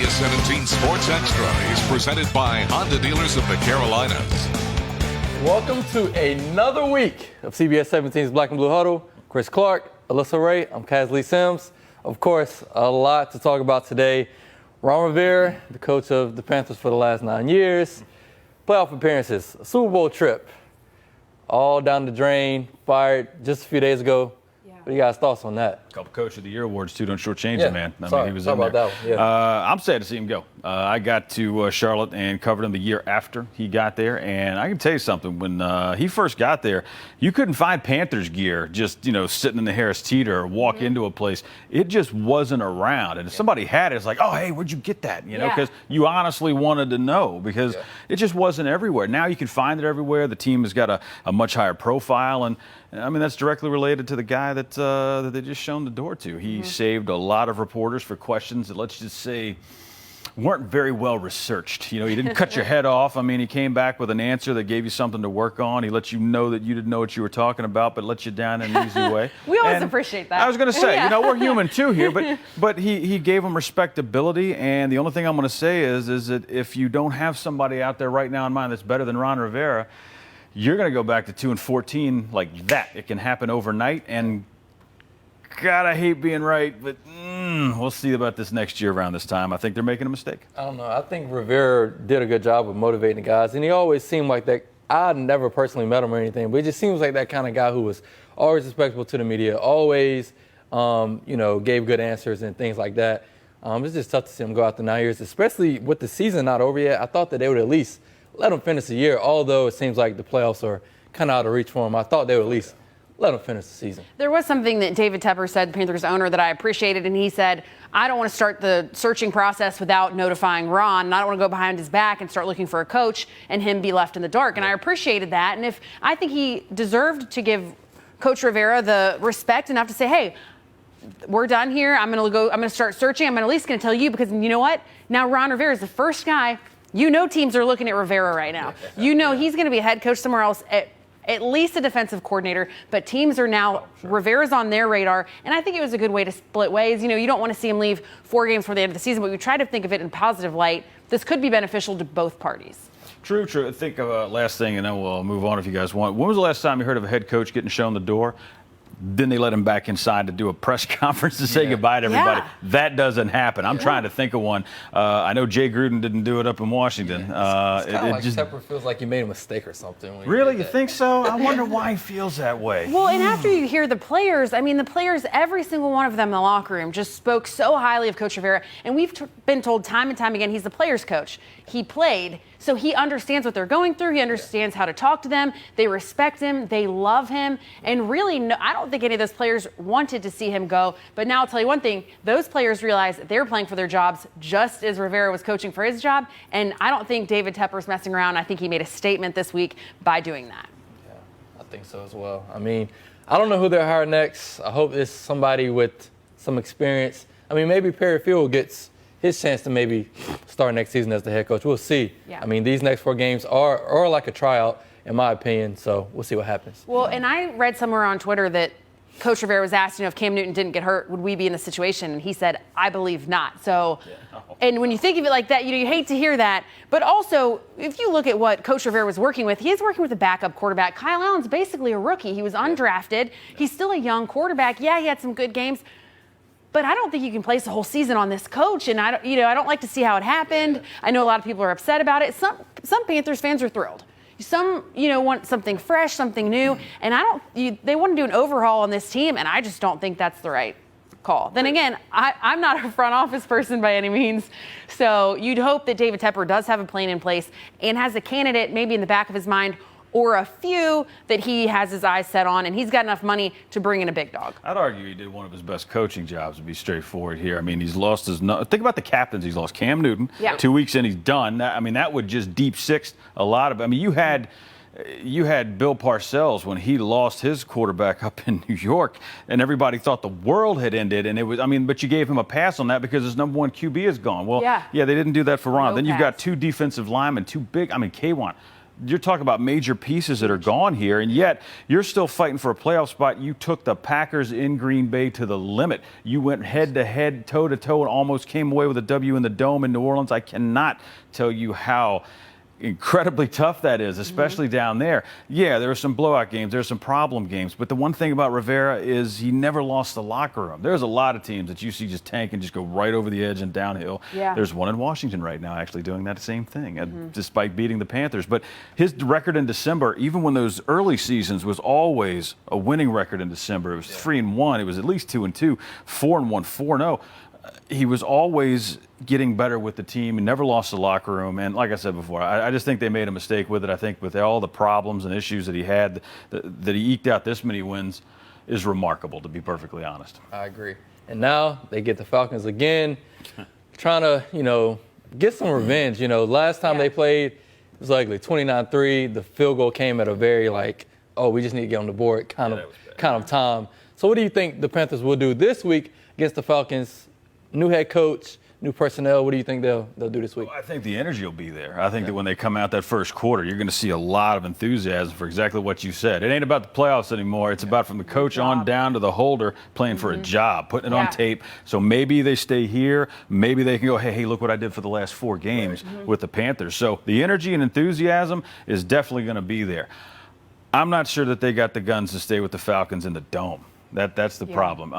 CBS 17 Sports Extra is presented by Honda Dealers of the Carolinas. Welcome to another week of CBS 17's Black and Blue Huddle. Chris Clark, Alyssa Ray, I'm Kasley Sims. Of course, a lot to talk about today. Ron Rivera, the coach of the Panthers for the last 9 years, playoff appearances, a Super Bowl trip, all down the drain, fired just a few days ago. What do you guys' thoughts on that? Couple Coach of the Year awards, too. Don't shortchange him, man. I mean, he was in there. That one. Yeah. I'm sad to see him go. I got to Charlotte and covered him the year after he got there. And I can tell you something. When he first got there, you couldn't find Panthers gear just, sitting in the Harris Teeter or walk into a place. It just wasn't around. And if somebody had it, it's like, oh, hey, where'd you get that? Because you honestly wanted to know because it just wasn't everywhere. Now you can find it everywhere. The team has got a much higher profile. And I mean, that's directly related to the guy that they just shown the door to. He saved a lot of reporters for questions that, let's just say, weren't very well researched. He didn't cut your head off. I mean, he came back with an answer that gave you something to work on. He let you know that you didn't know what you were talking about, but let you down in an easy way. We always appreciate that. I was going to say, we're human too here, but he gave them respectability. And the only thing I'm going to say is that if you don't have somebody out there right now in mind that's better than Ron Rivera, you're going to go back to 2-14 like that. It can happen overnight, and God, I hate being right, but we'll see about this next year around this time. I think they're making a mistake. I don't know. I think Rivera did a good job of motivating the guys, and he always seemed like that. I never personally met him or anything, but it just seems like that kind of guy who was always respectful to the media, always, gave good answers and things like that. It's just tough to see him go out the 9 years, especially with the season not over yet. I thought that they would at least let him finish the year, although it seems like the playoffs are kind of out of reach for him. I thought they would at least let him finish the season. There was something that David Tepper said, the Panthers owner, that I appreciated, and he said, I don't want to start the searching process without notifying Ron, and I don't want to go behind his back and start looking for a coach and him be left in the dark. And I appreciated that. And I think he deserved to give Coach Rivera the respect enough to say, hey, we're done here. I'm going to start searching. I'm at least going to tell you because you know what? Now Ron Rivera is the first guy. Teams are looking at Rivera right now. He's going to be a head coach somewhere else, at least a defensive coordinator, but teams are now, Rivera's on their radar, and I think it was a good way to split ways. You don't want to see him leave 4 games before the end of the season, but we try to think of it in positive light. This could be beneficial to both parties. True. Think of a last thing, and then we'll move on if you guys want. When was the last time you heard of a head coach getting shown the door? Then they let him back inside to do a press conference to say goodbye to everybody. Yeah. That doesn't happen. I'm trying to think of one. I know Jay Gruden didn't do it up in Washington. It's kind of like Tepper feels like he made a mistake or something. Really? You think so? I wonder why he feels that way. Well, and after you hear the players, every single one of them in the locker room just spoke so highly of Coach Rivera. And we've been told time and time again, he's the players' coach. He played. So he understands what they're going through. He understands how to talk to them. They respect him. They love him. And really, I don't think any of those players wanted to see him go. But now I'll tell you one thing. Those players realize that they're playing for their jobs just as Rivera was coaching for his job. And I don't think David Tepper's messing around. I think he made a statement this week by doing that. Yeah, I think so as well. I mean, I don't know who they'll hire next. I hope it's somebody with some experience. I mean, maybe Perry Field gets his chance to maybe start next season as the head coach. We'll see. Yeah. I mean, these next 4 games are like a tryout, in my opinion, so we'll see what happens. Well, and I read somewhere on Twitter that Coach Rivera was asked, if Cam Newton didn't get hurt, would we be in this situation? And he said, I believe not. So, and when you think of it like that, you hate to hear that. But also, if you look at what Coach Rivera was working with, he is working with a backup quarterback. Kyle Allen's basically a rookie. He was undrafted. He's still a young quarterback. Yeah, he had some good games. But I don't think you can place a whole season on this coach, and I don't like to see how it happened. I know a lot of people are upset about it. Some Panthers fans are thrilled. Some, want something fresh, something new, and they want to do an overhaul on this team, and I just don't think that's the right call. Then again, I'm not a front office person by any means, so you'd hope that David Tepper does have a plan in place and has a candidate maybe in the back of his mind or a few that he has his eyes set on, and he's got enough money to bring in a big dog. I'd argue he did one of his best coaching jobs, to be straightforward here. I mean, he's lost his – think about the captains he's lost. Cam Newton, 2 weeks in, he's done. That would just deep six a lot of – you had Bill Parcells when he lost his quarterback up in New York, and everybody thought the world had ended, and it was – but you gave him a pass on that because his number 1 QB is gone. Well, they didn't do that for Ron. Then you've got 2 defensive linemen, 2 big – K'Wan. you're talking about major pieces that are gone here, and yet you're still fighting for a playoff spot. You took the Packers in Green Bay to the limit. You went head-to-head, toe-to-toe, and almost came away with a W in the Dome in New Orleans. I cannot tell you how incredibly tough that is, especially down there. Yeah, there were some blowout games, there were some problem games, but the one thing about Rivera is he never lost the locker room. There's a lot of teams that you see just tank and just go right over the edge and downhill. Yeah. There's one in Washington right now actually doing that same thing, despite beating the Panthers. But his record in December, even when those early seasons, was always a winning record in December. It was 3-1. It was at least 2-2, 4-1, 4-0. He was always getting better with the team. He never lost the locker room. And like I said before, I just think they made a mistake with it. I think with all the problems and issues that he had, that he eked out this many wins is remarkable, to be perfectly honest. I agree. And now they get the Falcons again, trying to, get some revenge. Last time they played, it was ugly, 29-3. The field goal came at a very we just need to get on the board kind of time. So what do you think the Panthers will do this week against the Falcons? New head coach, new personnel. What do you think they'll do this week? Well, I think the energy will be there. I think that when they come out that first quarter, you're going to see a lot of enthusiasm for exactly what you said. It ain't about the playoffs anymore. It's about from the coach on down to the holder playing for a job, putting it on tape. So maybe they stay here. Maybe they can go, hey, look what I did for the last 4 games with the Panthers. So the energy and enthusiasm is definitely going to be there. I'm not sure that they got the guns to stay with the Falcons in the Dome. That's the problem.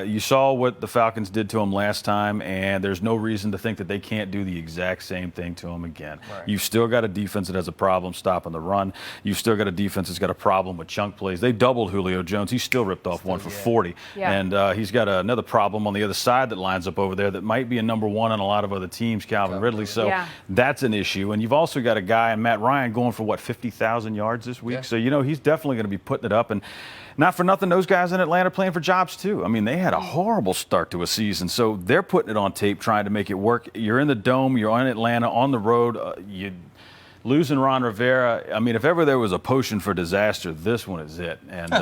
You saw what the Falcons did to them last time, and there's no reason to think that they can't do the exact same thing to them again. Right. You've still got a defense that has a problem stopping the run. You've still got a defense that's got a problem with chunk plays. They doubled Julio Jones. He still ripped off one for 40. Yeah. And he's got another problem on the other side that lines up over there that might be a number 1 on a lot of other teams, Calvin Ridley. So that's an issue. And you've also got a guy in Matt Ryan going for, 50,000 yards this week? Yeah. So, he's definitely going to be putting it up. And not for nothing, those guys in Atlanta playing for jobs too. I mean, they had a horrible start to a season, so they're putting it on tape, trying to make it work. You're in the Dome, you're in Atlanta, on the road. You losing Ron Rivera. I mean, if ever there was a potion for disaster, this one is it. And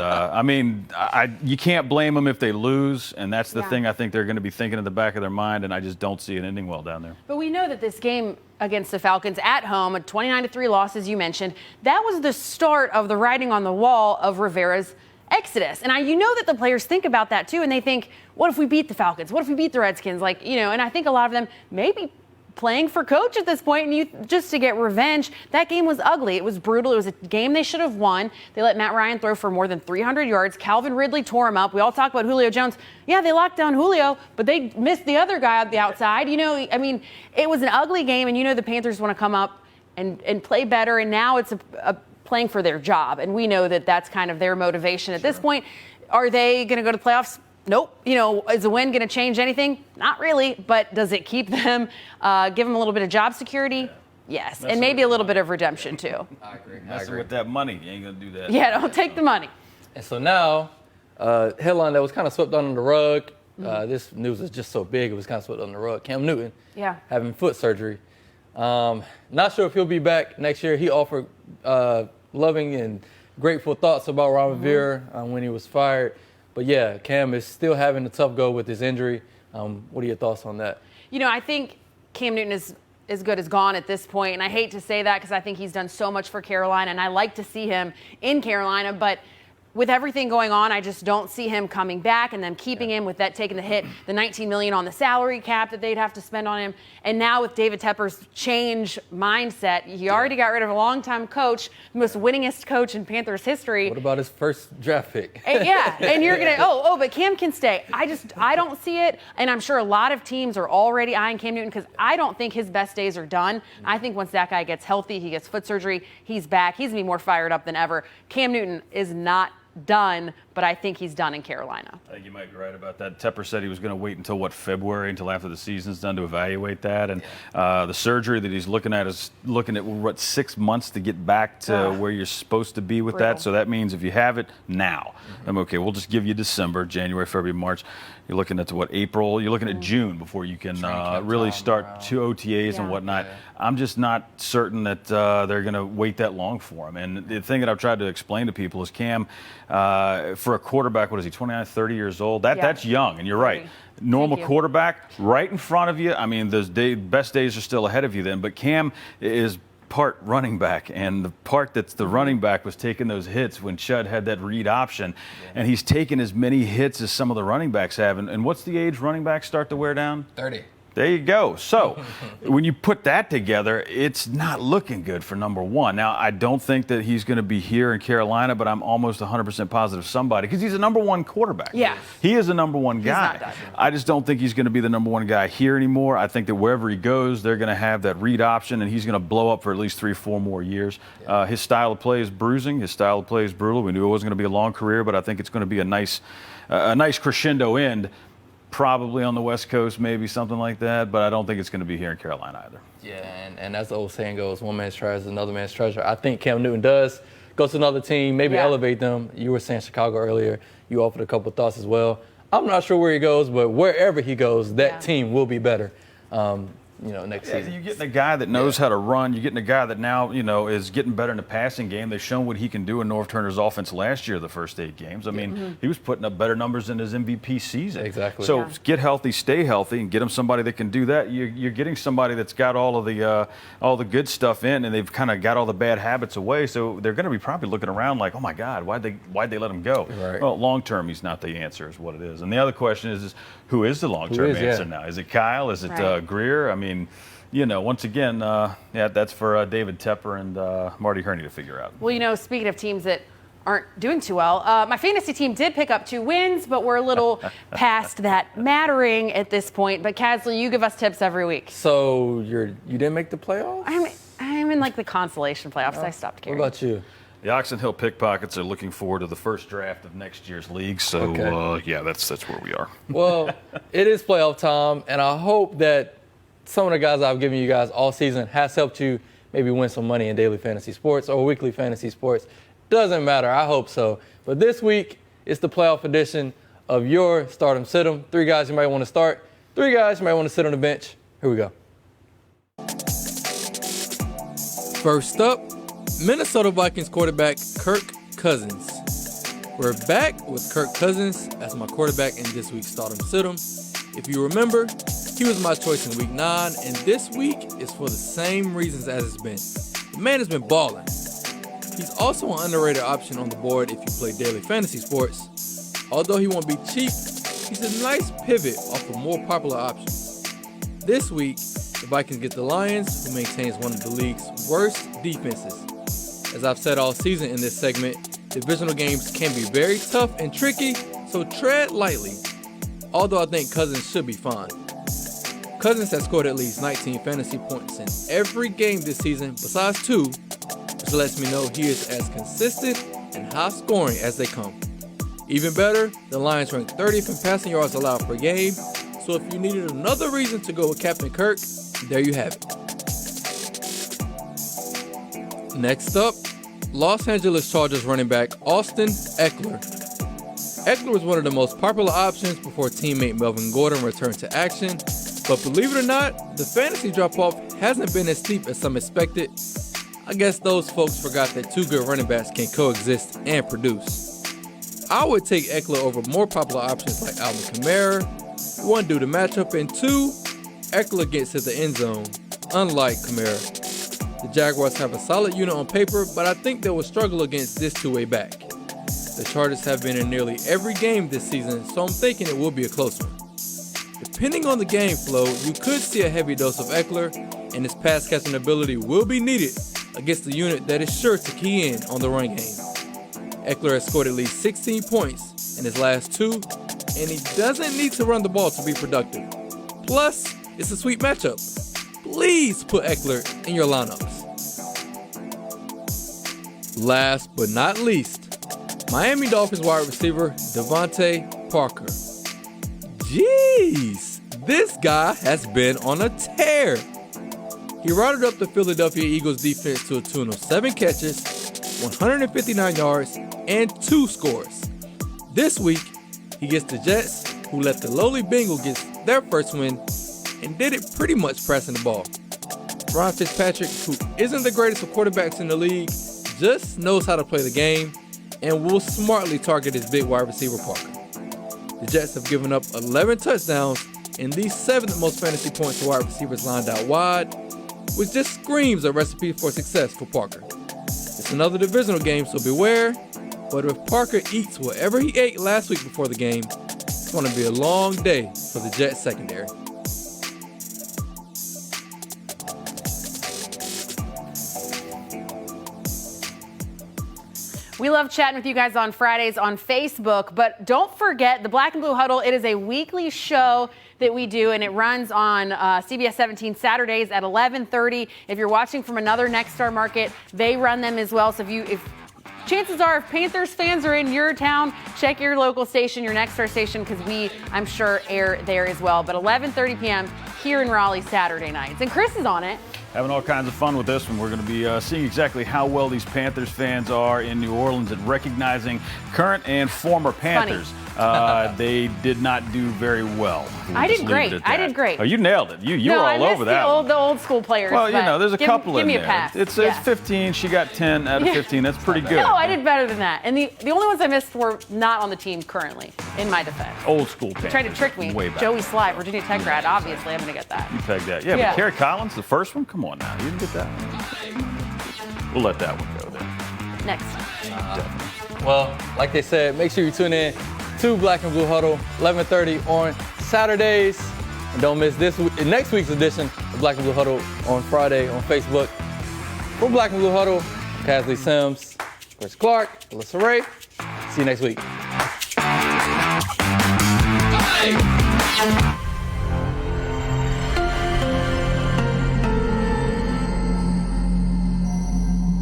you can't blame them if they lose, and that's the thing I think they're going to be thinking in the back of their mind. And I just don't see it ending well down there. But we know that this game against the Falcons at home, a 29-3 loss, as you mentioned, that was the start of the writing on the wall of Rivera's exodus. And that the players think about that too, and they think, what if we beat the Falcons? What if we beat the Redskins? And I think a lot of them maybe playing for coach at this point, and just to get revenge. That game was ugly. It was brutal. It was a game they should have won. They let Matt Ryan throw for more than 300 yards. Calvin Ridley tore him up. We all talk about Julio Jones. Yeah, they locked down Julio, but they missed the other guy on the outside. It was an ugly game, and the Panthers want to come up and play better, and now it's a playing for their job, and we know that that's kind of their motivation at this point. Are they going to go to the playoffs? Nope. Is a win going to change anything? Not really, but does it keep them, give them a little bit of job security? Yes, and maybe a little bit of redemption too. I agree. Messing with that money, you ain't going to do that. Yeah, don't take the money. And so now, headline that was kind of swept under the rug. This news is just so big, it was kind of swept under the rug. Cam Newton having foot surgery. Not sure if he'll be back next year. He offered loving and grateful thoughts about Ron Rivera when he was fired. But yeah, Cam is still having a tough go with his injury. What are your thoughts on that? I think Cam Newton is as good as gone at this point, and I hate to say that because I think he's done so much for Carolina, and I like to see him in Carolina, but with everything going on, I just don't see him coming back and them keeping him with that taking the hit, the $19 million on the salary cap that they'd have to spend on him. And now with David Tepper's change mindset, he already got rid of a longtime coach, the most winningest coach in Panthers history. What about his first draft pick? And you're going to, but Cam can stay. I don't see it. And I'm sure a lot of teams are already eyeing Cam Newton because I don't think his best days are done. I think once that guy gets healthy, he gets foot surgery, he's back. He's going to be more fired up than ever. Cam Newton is not done, but I think he's done in Carolina. I think you might be right about that. Tepper said he was going to wait until February, until after the season's done to evaluate that. And the surgery that he's looking at is 6 months to get back to where you're supposed to be with that. So that means if you have it now, I'm okay. We'll just give you December, January, February, March. You're looking at April. You're looking at June before you can really start 2 OTAs and whatnot. I'm just not certain that they're going to wait that long for him. And the thing that I've tried to explain to people is Cam, for a quarterback, what is he, 29, 30 years old? That's young, and you're right. Normal quarterback right in front of you. I mean, those best days are still ahead of you then. But Cam is part running back, and the part that's the running back was taking those hits when Chud had that read option, and he's taken as many hits as some of the running backs have. And what's the age running backs start to wear down? 30. There you go. So when you put that together, it's not looking good for number one. Now, I don't think that he's going to be here in Carolina, but I'm almost 100% positive somebody, because he's a number one quarterback. Yeah. He is a number one guy. not done. I just don't think he's going to be the number one guy here anymore. I think that wherever he goes, they're going to have that read option, and he's going to blow up for at least 3-4 more years. His style of play is bruising. His style of play is brutal. We knew it wasn't going to be a long career, but I think it's going to be a nice crescendo end. Probably on the West Coast, maybe something like that, but I don't think it's going to be here in Carolina either. Yeah, and as the old saying goes, one man's trash is another man's treasure. I think Cam Newton does go to another team, maybe elevate them. You were saying Chicago earlier. You offered a couple of thoughts as well. I'm not sure where he goes, but wherever he goes, that team will be better. Next season. You're getting a guy that knows how to run. You're getting a guy that now, is getting better in the passing game. They've shown what he can do in North Turner's offense last year, the first 8 games. I mean, he was putting up better numbers in his MVP season. Exactly. So get healthy, stay healthy, and get him somebody that can do that. You're getting somebody that's got all the good stuff in, and they've kind of got all the bad habits away. So they're going to be probably looking around like, oh my God, why'd they let him go? Right. Well, long term, he's not the answer, is what it is. And the other question is who is the long term answer now? Is it Kyle? Is it Greer? I mean, once again, that's for David Tepper and Marty Herney to figure out. Well, speaking of teams that aren't doing too well, my fantasy team did pick up 2 wins, but we're a little past that mattering at this point. But Casley, you give us tips every week. So you didn't make the playoffs? I'm in the consolation playoffs. I stopped caring. What about you? The Oxon Hill Pickpockets are looking forward to the first draft of next year's league. So, that's where we are. Well, it is playoff time, and I hope that some of the guys I've given you guys all season has helped you maybe win some money in daily fantasy sports or weekly fantasy sports. Doesn't matter. I hope so. But this week, it's the playoff edition of your Start 'em, Sit 'em. 3 guys you might want to start. 3 guys you might want to sit on the bench. Here we go. First up, Minnesota Vikings quarterback Kirk Cousins. We're back with Kirk Cousins as my quarterback in this week's Start 'em, Sit 'em. If you remember, he was my choice in week 9, and this week is for the same reasons as it's been. The man has been balling. He's also an underrated option on the board if you play daily fantasy sports. Although he won't be cheap, he's a nice pivot off of more popular options. This week, the Vikings get the Lions, who maintains one of the league's worst defenses. As I've said all season in this segment, divisional games can be very tough and tricky, so tread lightly. Although I think Cousins should be fine. Cousins has scored at least 19 fantasy points in every game this season, besides 2, which lets me know he is as consistent and high scoring as they come. Even better, the Lions rank 30th in passing yards allowed per game, so if you needed another reason to go with Captain Kirk, there you have it. Next up, Los Angeles Chargers running back Austin Eckler. Eckler was one of the most popular options before teammate Melvin Gordon returned to action, but believe it or not, the fantasy drop-off hasn't been as steep as some expected. I guess those folks forgot that 2 good running backs can coexist and produce. I would take Eckler over more popular options like Alvin Kamara, 1 due to matchup, and 2, Eckler gets to the end zone, unlike Kamara. The Jaguars have a solid unit on paper, but I think they will struggle against this 2-way back. The Chargers have been in nearly every game this season, so I'm thinking it will be a close one. Depending on the game flow, you could see a heavy dose of Eckler, and his pass catching ability will be needed against the unit that is sure to key in on the run game. Eckler has scored at least 16 points in his last 2, and he doesn't need to run the ball to be productive. Plus, it's a sweet matchup. Please put Eckler in your lineups. Last but not least, Miami Dolphins wide receiver Devontae Parker. Jeez, this guy has been on a tear. He routed up the Philadelphia Eagles defense to a tune of 7 catches, 159 yards, and 2 scores. This week, he gets the Jets, who let the lowly Bengals get their first win, and did it pretty much passing the ball. Ryan Fitzpatrick, who isn't the greatest of quarterbacks in the league, just knows how to play the game and will smartly target his big wide receiver Parker. The Jets have given up 11 touchdowns and the 7th most fantasy points to wide receivers lined out wide, which just screams a recipe for success for Parker. It's another divisional game, so beware. But if Parker eats whatever he ate last week before the game, it's going to be a long day for the Jets secondary. We love chatting with you guys on Fridays on Facebook, but don't forget the Black and Blue Huddle. It is a weekly show that we do, and it runs on CBS 17 Saturdays at 11:30. If you're watching from another Nexstar market, they run them as well. So if chances are, if Panthers fans are in your town, check your local station, your Nexstar station, because we, I'm sure, air there as well. But 11:30 p.m. here in Raleigh Saturday nights. And Chris is on it. Having all kinds of fun with this one. We're going to be seeing exactly how well these Panthers fans are in New Orleans at recognizing current and former Panthers. They did not do very well. I did great. Oh, you nailed it. You were all over that. The old school players. Well, there's a couple in there. Give me a pass. It's 15. She got 10 out of 15. That's pretty good. No, I did better than that. And the only ones I missed were not on the team currently, in my defense. Old school Panthers. Tried to trick me. Way back. Joey Sly, Virginia Tech grad. Obviously, I'm going to get that. You pegged that. Yeah, but Kirk Cousins, the first one? Come on now. You didn't get that one. We'll let that one go there. Next. Well, like they said, make sure you tune in to Black and Blue Huddle, 11:30 on Saturdays. And don't miss next week's edition of Black and Blue Huddle on Friday on Facebook. For Black and Blue Huddle, Casley Sims, Chris Clark, Alyssa Ray. See you next week. Bye.